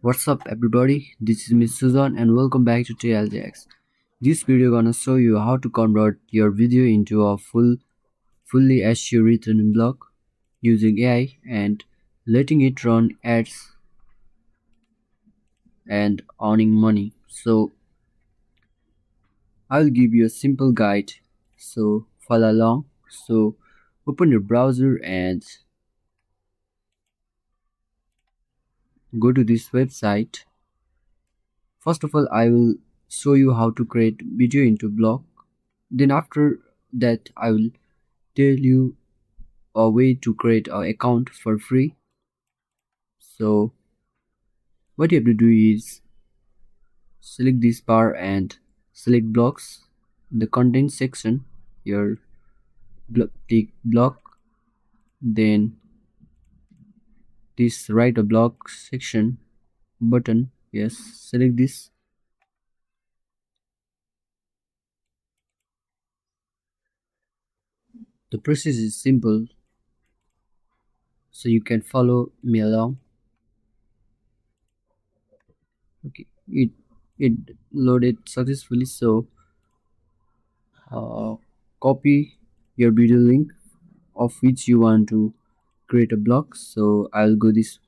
What's up everybody, this is Miss Susan and welcome back to TLJX. This video gonna show you how to convert your video into a fully SEO written blog using AI and letting it run ads and earning money. So I'll give you a simple guide, so follow along. So open your browser and go to this website. First of all, I will show you how to create video into blog. Then after that, I will tell you a way to create an account for free. So what you have to do is select this bar and select blocks in the content section. Your click block, then this write a block section button. Yes, select this. The process is simple, so you can follow me along. Okay, it loaded successfully. So uh, copy your video link of which you want to create a blog. So I'll go this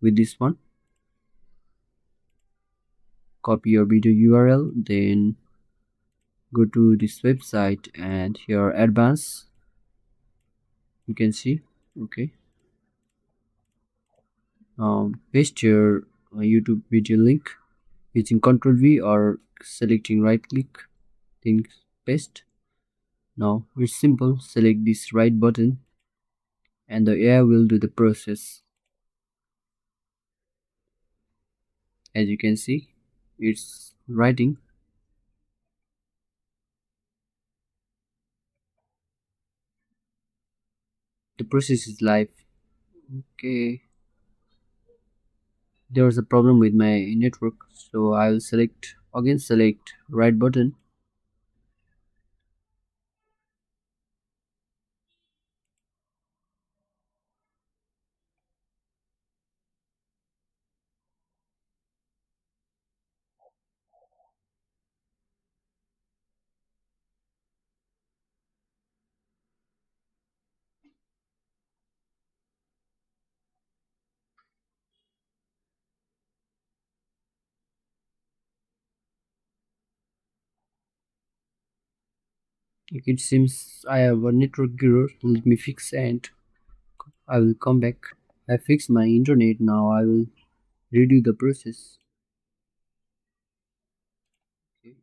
with this one. Copy your video URL, then go to this website and here advanced, you can see. Okay, paste your YouTube video link using Ctrl V or selecting right click, then paste. Now it's simple, select this right button and the AI will do the process. As you can see, it's writing. The process is live. Okay, there was a problem with my network, so I will select right button. It seems I have a network error. Let me fix and I will come back. I fixed my internet. Now I will redo the process. Okay.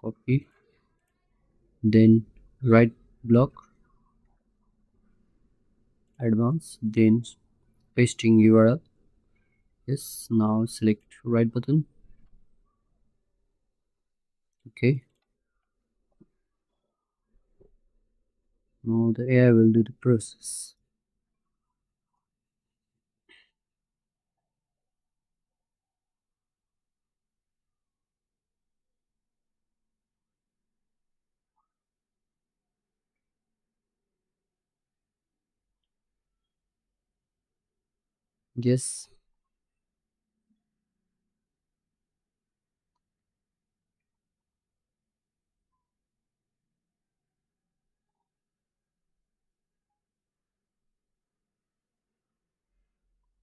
Copy, then right block, advance, then pasting URL. Yes, now select right button. Okay, now the AI will do the process. Yes,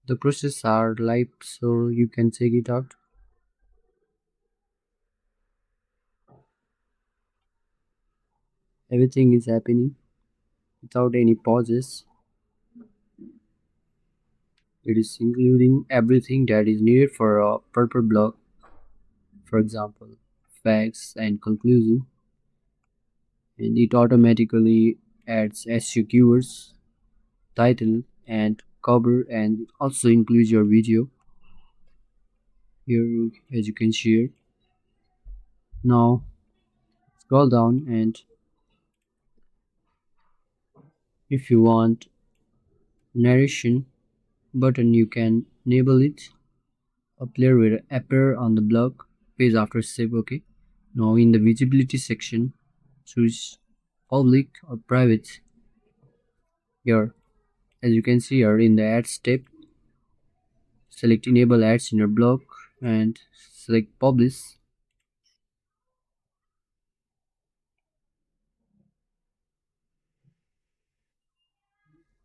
the process are live, so you can check it out. Everything is happening without any pauses. It is including everything that is needed for a purple blog, for example, facts and conclusion, and it automatically adds SEO keywords, title, and cover, and also includes your video here, as you can see here. Now scroll down, and if you want narration button, you can enable it. A player will appear on the blog page after save. Okay, now in the visibility section, choose public or private. Here, as you can see here in the ads step, select enable ads in your blog and select publish.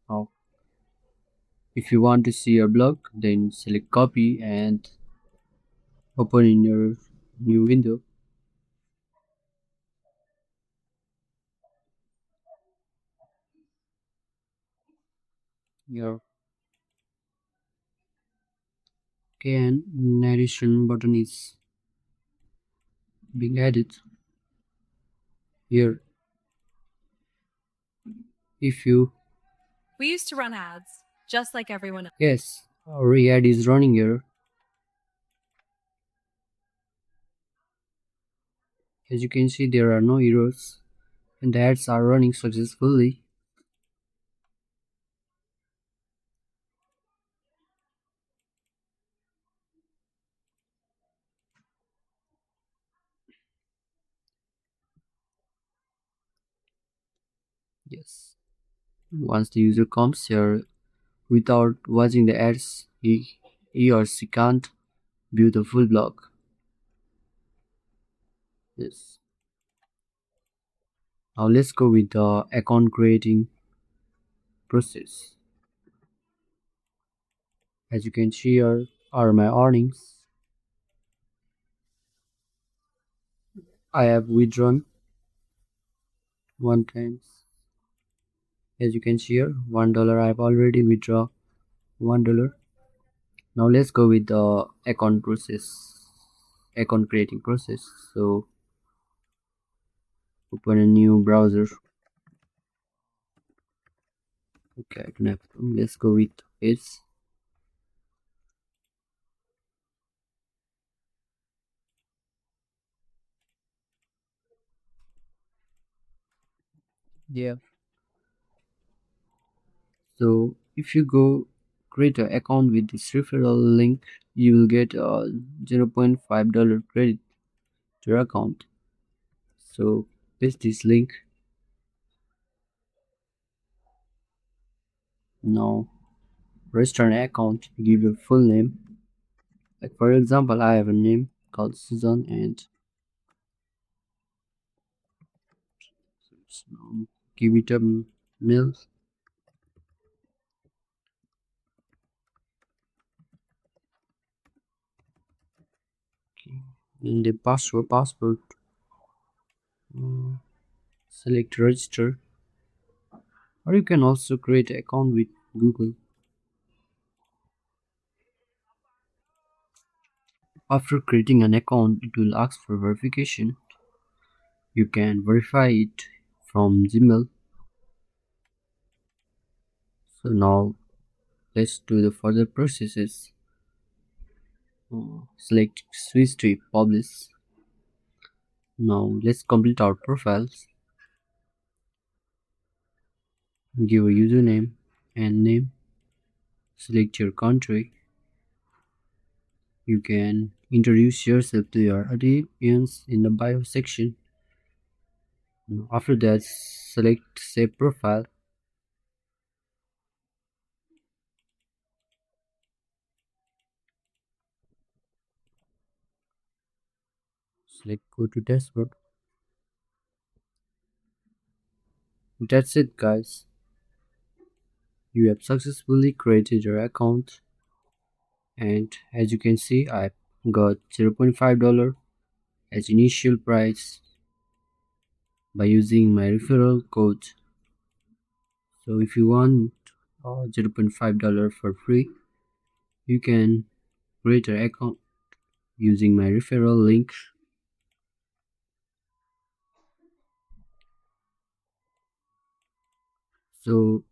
Now, if you want to see your blog, then select copy and open in your new window. Your okay, and narration button is being added here. If you yes, our ad is running here. As you can see, there are no errors and the ads are running successfully. Yes. Once the user comes here without watching the ads, he or she can't view the full blog. Yes. Now let's go with the account creating process. As you can see here are my earnings. I have withdrawn one times. As you can see here, $1 I have already withdrawn $1. Now let's go with the account creating process. So open a new browser. Okay, I don't have to. Let's go with it. Yeah. So if you go create an account with this referral link, you will get a $0.5 credit to your account. So paste this link. Now register an account, give your full name. Like for example, I have a name called Susan and give it a mail. Okay. And the password. Select register, or you can also create an account with Google. After creating an account, it will ask for verification. You can verify it from Gmail. So now let's do the further processes. Select switch to publish. Now let's complete our profiles. Give a username and name. Select your country. You can introduce yourself to your audience in the bio section. After that, select save profile. Select go to dashboard. That's it, guys. You have successfully created your account, and as you can see, I got $0.5 as initial price by using my referral code. So if you want $0.5 for free, you can create an account using my referral link. So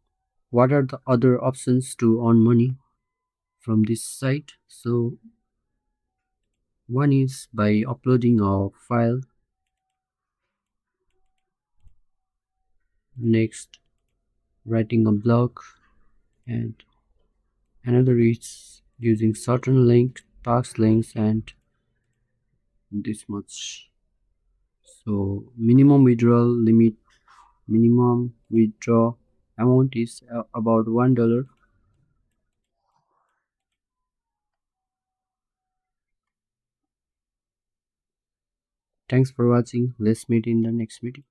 what are the other options to earn money from this site? So one is by uploading a file. Next, writing a blog, and another is using certain link, task links, and this much. So minimum withdrawal limit, minimum withdraw amount is about $1. Thanks for watching. Let's meet in the next video.